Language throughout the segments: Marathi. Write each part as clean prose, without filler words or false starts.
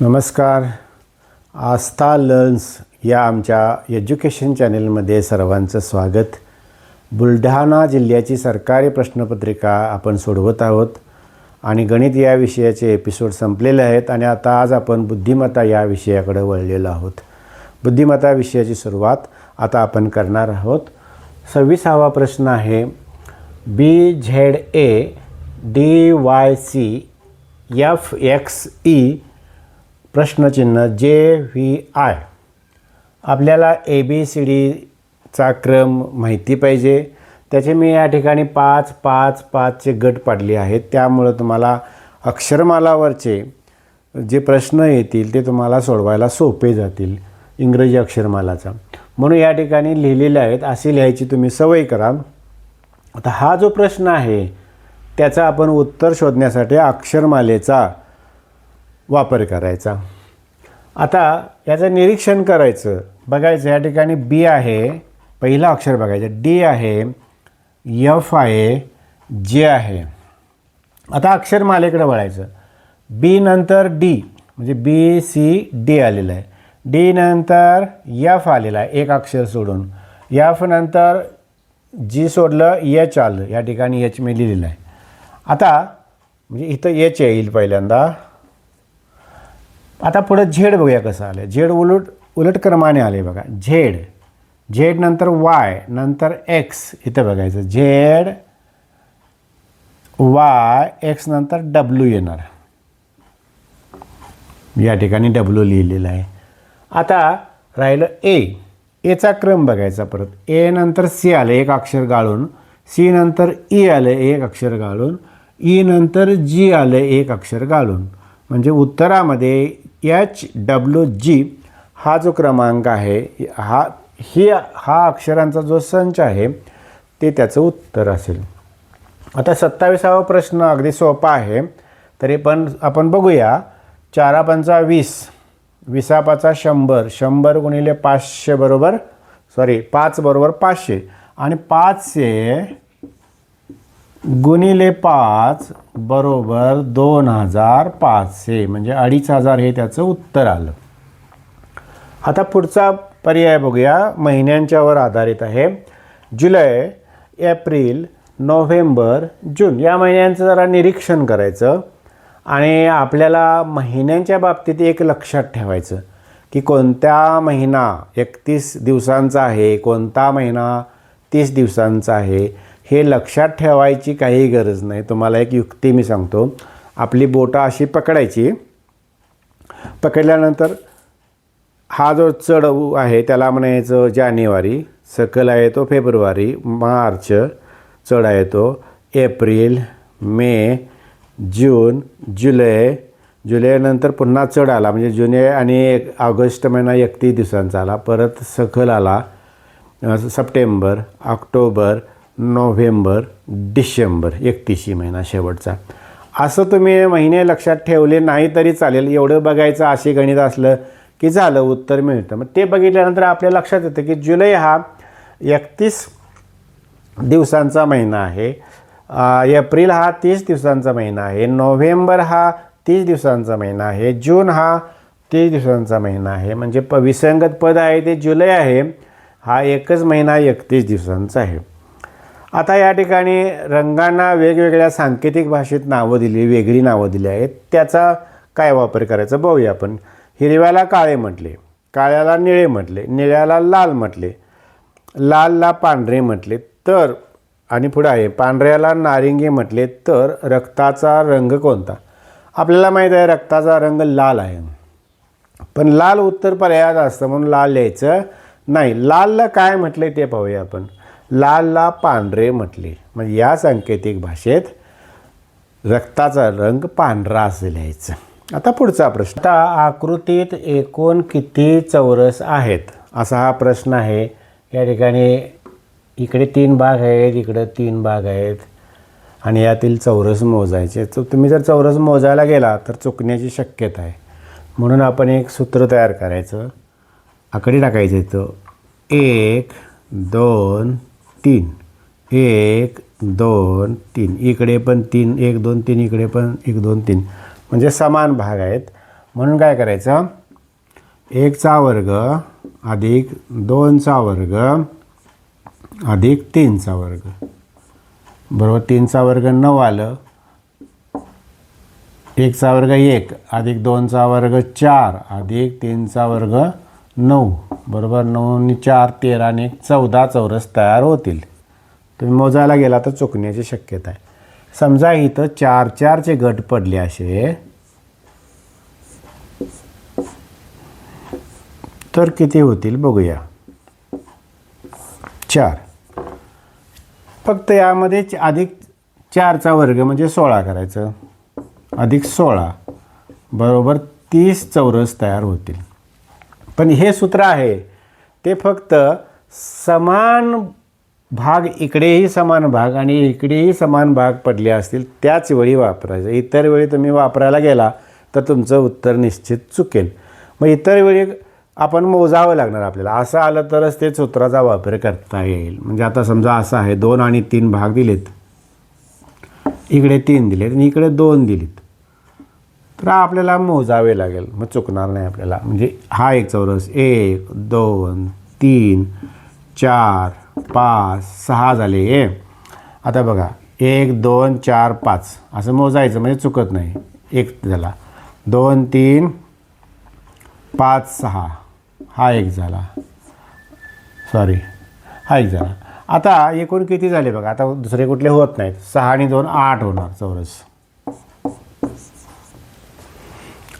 नमस्कार. आस्था लर्न्स या आमच्या एज्युकेशन चॅनलमध्ये सर्वांचं स्वागत. बुलढाणा जिल्ह्याची सरकारी प्रश्नपत्रिका आपण सोडवत आहोत आणि गणित या विषयाचे एपिसोड संपलेले आहेत आणि आता आज आपण बुद्धिमत्ता या विषयाकडे वळलेलो आहोत. बुद्धिमत्ता विषयाची सुरुवात आता आपण करणार आहोत. 26वा प्रश्न आहे, BZA DYC FXE प्रश्नचिन्ह JVI. आपल्याला ABCDचा क्रम माहिती पाहिजे. त्याचे मी या ठिकाणी 5-5-5चे गट पाडले आहेत. त्यामुळं तुम्हाला अक्षरमालावरचे जे प्रश्न येतील ते तुम्हाला सोडवायला सोपे जातील इंग्रजी अक्षरमालाचा. म्हणून या ठिकाणी लिहिलेले आहेत. असे लिहायची तुम्ही सवय करा. आता हा जो प्रश्न आहे त्याचा आपण उत्तर शोधण्यासाठी अक्षरमालेचा वापर करायचा. आता याचं निरीक्षण करायचं, बघायचं. या ठिकाणी B आहे, पहिला अक्षर बघायचं. D आहे, F आहे, J आहे. आता अक्षरमालेकडे वळायचं. B नंतर D म्हणजे BCD आलेलं आहे. D नंतर F आलेला आहे एक अक्षर सोडून. F नंतर G सोडलं, H आलं. या ठिकाणी H मी लिहिलेलं आहे. आता म्हणजे इथं H येईल पहिल्यांदा. आता पुढं झेड बघूया कसं आलं. झेड उलट क्रमाने आले बघा. झेड नंतर Y नंतर X इथं बघायचं. झेड Y X नंतर W येणार. या ठिकाणी W लिहिलेलं आहे. आता राहिलं एचा क्रम बघायचा परत. A नंतर C आलं एक अक्षर गाळून. C नंतर E आलं एक अक्षर गाळून. E नंतर G आलं एक अक्षर गाळून. म्हणजे उत्तरामध्ये HWG हा जो क्रमांक आहे हा अक्षरांचा जो संच आहे ते त्याचं उत्तर असेल. आता 27वा प्रश्न अगदी सोपा आहे, तरी पण आपण बघूया. 4×5 20, 20×5 100, 100 गुणिले 500 बरोबर 5 बरोबर 500 आणि 500 गुणिले 5 बरोबर 2500 म्हणजे 2500 हे त्याचं उत्तर आलं. आता पुढचा पर्याय बघूया. महिन्यांच्यावर आधारित आहे. जुलै, एप्रिल, नोव्हेंबर, जून या महिन्यांचं जरा निरीक्षण करायचं आणि आपल्याला महिन्यांच्या बाबतीत एक लक्षात ठेवायचं की कोणता महिना 31 दिवसांचा आहे, कोणता महिना 30 दिवसांचा आहे. हे लक्षात ठेवायची काही गरज नाही. तुम्हाला एक युक्ती मी सांगतो. आपली बोटं अशी पकडायची. पकडल्यानंतर हा जो चढ आहे त्याला म्हणायचं जानेवारी, सकल आहे तो फेब्रुवारी, मार्च चढ आहे तो एप्रिल, मे, जून, जुलै नंतर पुन्हा चढ आला म्हणजे जुलै आणि ऑगस्ट महिना 31 दिवसांचा आला. परत सकल आला सप्टेंबर, ऑक्टोबर, नोव्हेंबर, डिसेंबर 31 महिना शेवटचा. असं तुम्ही महिने लक्षात ठेवले नाही तरी चालेल. एवढं बघायचं. असे गणित असलं की झालं, उत्तर मिळतं. मग ते बघितल्यानंतर आपल्या लक्षात येतं की जुलै हा 31 दिवसांचा महिना आहे, एप्रिल हा 30 दिवसांचा महिना आहे, नोव्हेंबर हा 30 दिवसांचा महिना आहे, जून हा 30 दिवसांचा महिना आहे. म्हणजे विसंगत पद आहे ते जुलै आहे. हा एकच महिना 31 दिवसांचा आहे. आता या ठिकाणी रंगांना वेगवेगळ्या सांकेतिक भाषेत नावं दिली, वेगळी नावं दिली आहेत. त्याचा काय वापर करायचा बघूया आपण. हिरव्याला काळे म्हटले, काळ्याला निळे म्हटले, निळ्याला लाल म्हटले, लालला पांढरे म्हटले तर, आणि पुढे आहे पांढऱ्याला नारिंगी म्हटले तर रक्ताचा रंग कोणता. आपल्याला माहीत आहे रक्ताचा रंग लाल आहे, पण लाल उत्तर पर्यायात असतं म्हणून लाल लिहायचं नाही. लालला काय म्हटले ते पाहूया आपण. लालला पांढरे म्हटले म्हणजे या सांकेतिक भाषेत रक्ताचा रंग पांढरा असं लिहायचं. आता पुढचा प्रश्न. आता आकृतीत एकूण किती चौरस आहेत असा हा प्रश्न आहे. या ठिकाणी इकडे 3 भाग आहेत, इकडे 3 भाग आहेत आणि यातील चौरस मोजायचे. तर तुम्ही जर चौरस मोजायला गेला तर चुकण्याची शक्यता आहे. म्हणून आपण एक सूत्र तयार करायचं. आकडे टाकायचे इथं 1 2 3, 1 2 3, इकडे पण 3 1 2 3, इकडे पण 1 2 3 म्हणजे समान भाग आहेत. म्हणून काय करायचं, 1चा वर्ग अधिक 2चा वर्ग अधिक 3चा वर्ग बरोबर 3चा वर्ग 9 आलं, 1चा वर्ग 1 अधिक 2चा वर्ग 4 अधिक 3चा वर्ग 9 बरोबर 9 आणि 4 13 आणि 14 चौरस तयार होतील. तुम्ही मोजायला गेला तर चुकण्याची शक्यता आहे. समजा इथं 4 4चे गट पडले असे तर किती होतील बघूया. 4 फक्त यामध्ये अधिक 4चा वर्ग म्हणजे 16 करायचं अधिक 16 बरोबर 30 चौरस तयार होतील. पण हे सूत्र आहे ते फक्त समान भाग इकडेही समान भाग आणि इकडेही समान भाग पडले असतील त्याच वेळी वापरायचं. इतर वेळी तुम्ही वापरायला गेला तर तुमचं उत्तर निश्चित चुकेल. मग इतर वेळी आपण मोजावं लागणार आपल्याला. असं आलं तरच ते सूत्राचा वापर करता येईल. म्हणजे आता समजा असं आहे 2 आणि 3 भाग दिलेत, इकडे 3 दिलेत आणि इकडे 2 दिलेत तर आपल्याला मोजावे लागेल. मग चुकणार नाही आपल्याला. म्हणजे हा एक चौरस 1 2 3 4 5 6 झाले. आता बघा 1 2 4 5 असं मोजायचं म्हणजे चुकत नाही. 1 झाला 2 3 5 6 हा एक झाला, सॉरी हा एक झाला. आता एकूण किती झाले बघा. आता दुसरे कुठले होत नाहीत. 6 आणि 2 8 होणार चौरस.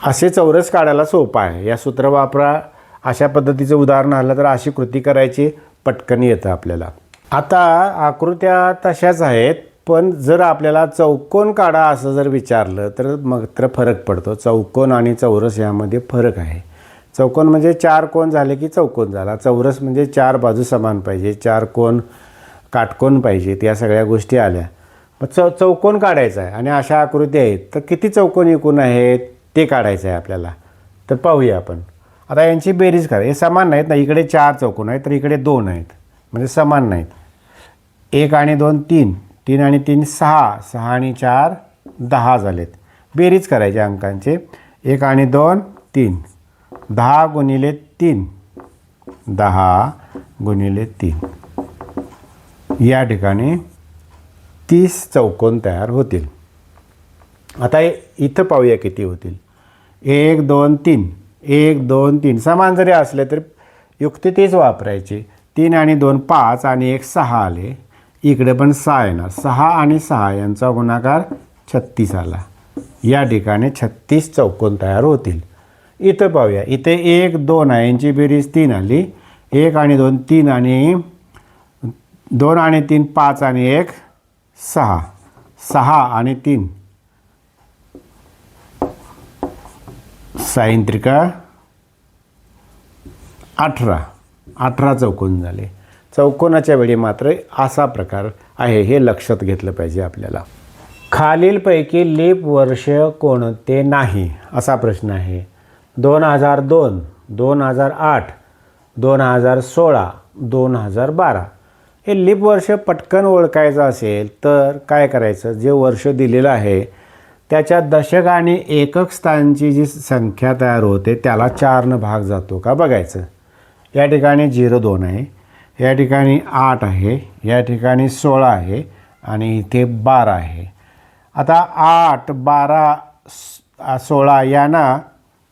असे चौरस काढायला सोपं आहे. या सूत्र वापरा. अशा पद्धतीचं उदाहरण आलं तर अशी कृती करायची, पटकन येतं आपल्याला. आता आकृत्या तशाच आहेत पण जर आपल्याला चौकोन काढा असं जर विचारलं तर मग तर फरक पडतो. चौकोन आणि चौरस यामध्ये फरक आहे. चौकोन म्हणजे 4 कोन झाले की चौकोन झाला. चौरस म्हणजे 4 बाजू समान पाहिजे, 4 कोन काटकोन पाहिजेत, या सगळ्या गोष्टी आल्या. मग चौकोन काढायचा आहे आणि अशा आकृती आहेत तर किती चौकोन एकूण आहेत ते काढायचं आहे आपल्याला. तर पाहूया आपण. आता यांची बेरीज करा. हे समान नाहीत ना, इकडे 4 चौकोन आहेत तर इकडे 2 आहेत म्हणजे समान नाहीत. 1 आणि 2 3, 3 आणि 3 6, 6 आणि 4 10 झालेत. बेरीज करायचे अंकांचे. 1 आणि 2 3, 10 गुणिले 3 10 गुणिले 3 या ठिकाणी 30 चौकोन तयार होतील. आता इथं पाहूया किती होतील. 1 2 3, 1 2 3 समान जरी असले तरी युक्ती तीच वापरायची. 3 आणि 2 5 आणि 1 6 आले. इकडे पण 6 येणार. 6 आणि 6 यांचा गुणाकार 36 आला. या ठिकाणी 36 चौकोन तयार होतील. इथं पाहूया. इथे 1 2 आहे, यांची बेरीज 3 आली. 1 आणि 2 3 आणि 2 आणि 3 5 आणि 1 6, 6 आणि 3 साइन त्रिका 18, 18 चौकोन झाले. चौकोनाच्या वेळी मात्र असा प्रकार आहे हे लक्षात घेतलं पाहिजे आपल्याला. खालीलपैकी लीप वर्ष कोणते नाही असा प्रश्न आहे. 2002, 2008, 2016, 2012 हे लीप वर्ष पटकन ओळखायचं असेल तर काय करायचं. जे वर्ष दिलेलं आहे त्याच्या दशक आणि एकक स्थानची जी संख्या तयार होते त्याला 4 भाग जातो का बघायचं. या ठिकाणी 02 आहे, या ठिकाणी 8 आहे, या ठिकाणी 16 आहे आणि इथे 12 आहे. आता 8 12 16 यांना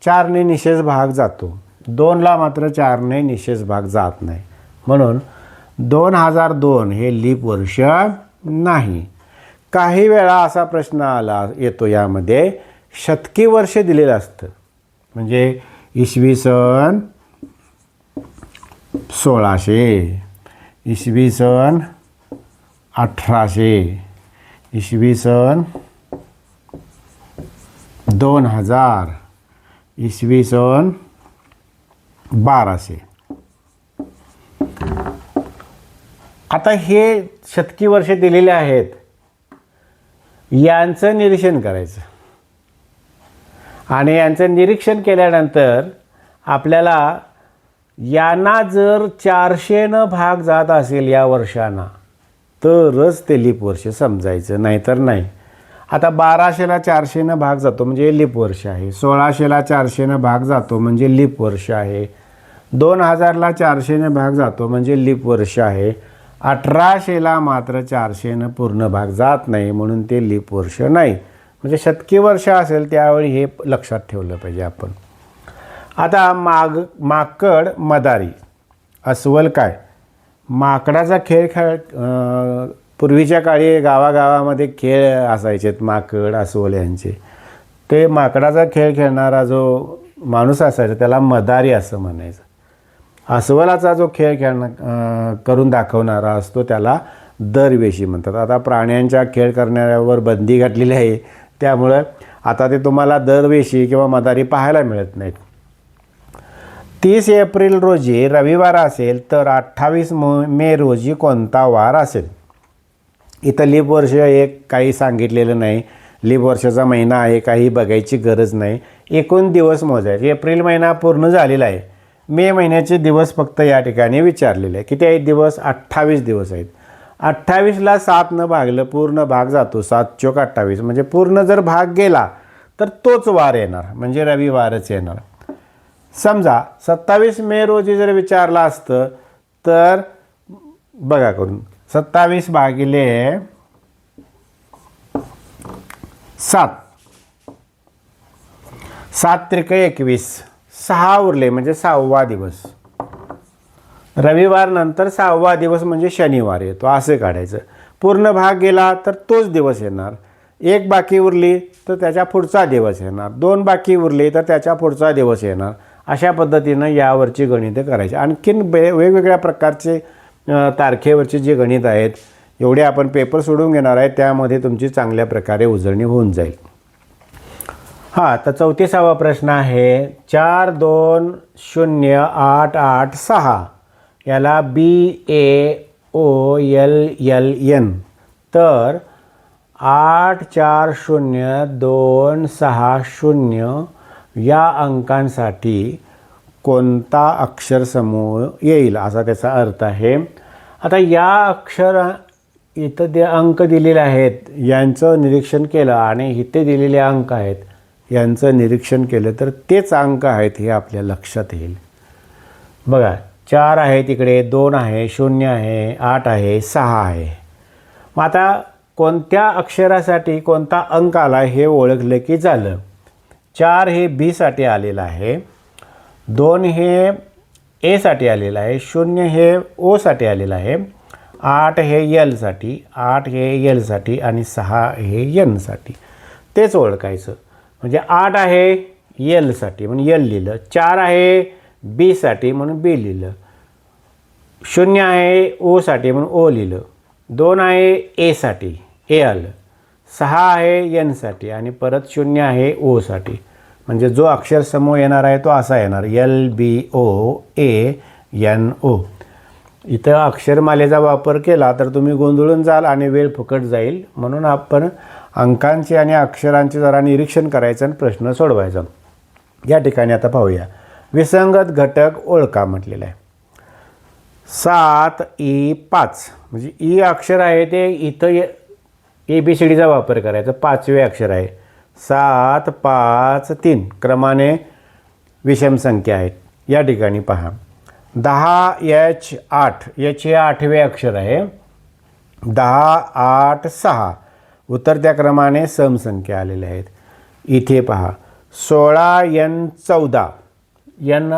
4ने निशेष भाग जातो. 2ला मात्र 4ने निशेष भाग जात नाही. म्हणून 2002 हे लीप वर्ष नाही. काही वेळा असा प्रश्न येतो यामध्ये शतकी वर्ष दिलेलं असतं. म्हणजे इसवी सन 1600, इसवी सन 1800, इसवी सन 2000, इसवी सन 1200. आता हे शतकी वर्ष दिलेले आहेत यांचं निरीक्षण करायचं आणि यांचं निरीक्षण केल्यानंतर आपल्याला यांना जर 400 भाग जात असेल या वर्षांना तरच ते लीप वर्ष समजायचं, नाहीतर नाही. आता 1200ला 400नं भाग जातो म्हणजे लीप वर्ष आहे. 1600ला 400नं भाग जातो म्हणजे लीप वर्ष आहे. 2000ला 400नं भाग जातो म्हणजे लीप वर्ष आहे. 1800ला मात्र 400नं पूर्ण भाग जात नाही म्हणून ते लीप वर्ष नाही. म्हणजे शतकी वर्ष असेल त्यावेळी हे लक्षात ठेवलं पाहिजे आपण. आता माकड मदारी अस्वल काय? माकडाचा खेळ पूर्वीच्या काळी गावागावामध्ये खेळ असायचेत माकड अस्वल यांचे. ते माकडाचा खेळ खेळणारा जो माणूस असायचा त्याला मदारी असं म्हणायचं. अस्वलाचा जो खेळ करून दाखवणारा असतो त्याला दरवेशी म्हणतात. आता प्राण्यांच्या खेळ करण्यावर बंदी घातलेली आहे त्यामुळं आता ते तुम्हाला दरवेशी किंवा मदारी पाहायला मिळत नाहीत. 30 एप्रिल रोजी रविवार असेल तर 28 मे रोजी कोणता वार असेल? इथं लीप वर्ष एक काही सांगितलेलं नाही. लीप वर्षाचा महिना आहे काही बघायची गरज नाही. एकूण दिवस मोजायचे. एप्रिल महिना पूर्ण झालेला आहे. मे महिन्याचे दिवस फक्त या ठिकाणी विचारलेले आहे. किती आहेत दिवस? 28 दिवस आहेत. 28ला 7नं भागलं पूर्ण भाग जातो. 7 चोक 28 म्हणजे पूर्ण जर भाग गेला तर तोच वार येणार म्हणजे रविवारच येणार. समजा 27 मे रोजी जर विचारलं असतं तर बघा करून 27 भागिले 7 7 त्रिके 21 6 उरले म्हणजे 6वा दिवस. रविवार नंतर 6वा दिवस म्हणजे शनिवार येतो असं काढायचं. पूर्ण भाग गेला तर तोच दिवस येणार. 1 बाकी उरली तर त्याच्या पुढचा दिवस येणार. 2 बाकी उरली तर त्याच्या पुढचा दिवस येणार. अशा पद्धतीनं यावरची गणितं करायची. आणखीन वेगवेगळ्या प्रकारचे तारखेवरचे जे गणित आहेत एवढे आपण पेपर सोडून घेणार आहे त्यामध्ये तुमची चांगल्या प्रकारे उजळणी होऊन जाईल. हां, तर 34वा प्रश्न आहे 420886 याला BAOLLN तर 840260 या अंकांसाठी कोणता अक्षरसमूह येईल असा त्याचा अर्थ आहे. आता या इथं जे अंक दिलेले आहेत यांचं निरीक्षण केलं आणि इथे दिलेले अंक आहेत यांचं निरीक्षण केलं तर तेच अंक आहेत हे आपल्या लक्षात येईल. बघा 4 आहे तिकडे, 2 आहे, 0 आहे, 8 आहे, 6 आहे. मग आता कोणत्या अक्षरासाठी कोणता अंक आला हे ओळखलं की झालं. 4 हे बी साठी आलेलं आहे, 2 हे ए साठी आलेलं आहे, 0 हे ओ साठी आलेलं आहे, 8 हे यल साठी, 8 हे यल साठी आणि 6 हे यन साठी. तेच ओळखायचं. म्हणजे 8 आहे यल साठी म्हणून यल लिहिलं, 4 आहे बी साठी म्हणून बी लिहिलं, 0 आहे ओ साठी म्हणून ओ लिहिलं, 2 आहे ए साठी ए आलं, 6 आहे यन साठी आणि परत 0 आहे ओ साठी. म्हणजे जो अक्षर समूह येणार आहे तो असा येणार LBOANO. इथं अक्षरमालेचा वापर केला तर तुम्ही गोंधळून जाल आणि वेळ फुकट जाईल. म्हणून आपण अंकांचे आणि अक्षरांचे जरा निरीक्षण करायचं आणि प्रश्न सोडवायचा. या ठिकाणी आता पाहूया. विसंगत घटक ओळखा म्हटलेलं आहे. 7E5 म्हणजे ई अक्षर आहे ते इथं ABCDचा वापर करायचा. 5वे अक्षर आहे. 7 5 3 क्रमाने विषम संख्या आहेत. या ठिकाणी पहा 10H8 H हे 8वे अक्षर आहे. 10 8 6 उतरत्या क्रमाने समसंख्या आलेल्या आहेत. इथे पहा 16N14 N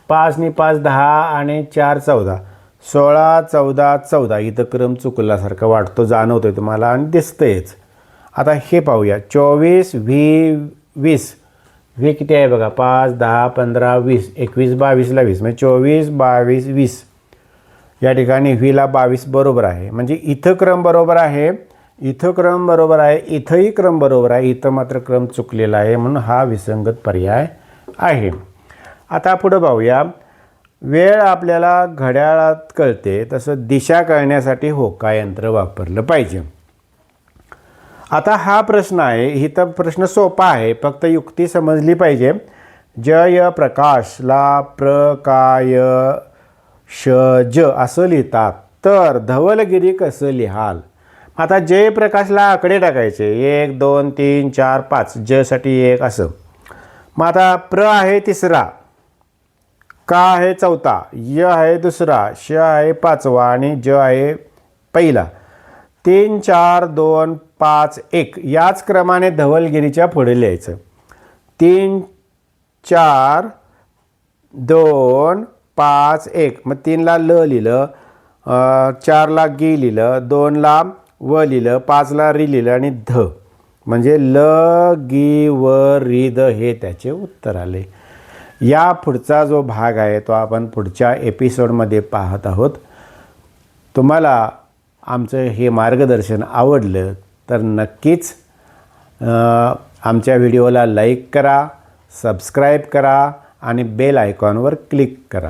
5 नि 5 10 आणि 4 14 16 14 14 इथं क्रम चुकल्यासारखं वाटतो, जाणवतोय तुम्हाला आणि दिसतंयच. आता हे पाहूया 24 20 व्ही किती आहे बघा 5 10 15 20 21 22ला 20 म्हणजे 24 22 20. या ठिकाणी व्हीला 22 बरोबर आहे. म्हणजे इथं क्रम बरोबर आहे, इथं क्रम बरोबर आहे, इथंही क्रम बरोबर आहे, इथं मात्र क्रम चुकलेला आहे म्हणून हा विसंगत पर्याय आहे. आता पुढं पाहूया. वेळ आपल्याला घड्याळात कळते तसं दिशा कळण्यासाठी होका यंत्र वापरलं पाहिजे. आता हा प्रश्न आहे. इथं प्रश्न सोपा आहे, फक्त युक्ती समजली पाहिजे. जय प्रकाशला प्रकाय श ज असं लिहितात तर धवलगिरी कसं लिहाल? आता जयप्रकाशला आकडे टाकायचे 1 2 3 4 5 जसाठी 1 असं. मग आता प्र आहे तिसरा, का आहे चौथा, य आहे दुसरा, श आहे पाचवा आणि ज आहे पहिला. 3 4 2 5 1 याच क्रमाने धवलगिरीच्या पुढे लिहायचं. 3 4 2 5 1 मग 3ला ल लिहिलं, 4ला गी लिहिलं, 2ला व लिहिलं, 5ला री लिहिलं आणि ध म्हणजे ल गी व री ध हे त्याचे उत्तर आले. या पुढचा जो भाग आहे तो आपण पुढच्या एपिसोडमध्ये पाहत आहोत. तुम्हाला आमचं हे मार्गदर्शन आवडलं तर नक्कीच आमच्या व्हिडिओला लाईक करा, सबस्क्राईब करा आणि बेल आयकॉनवर क्लिक करा.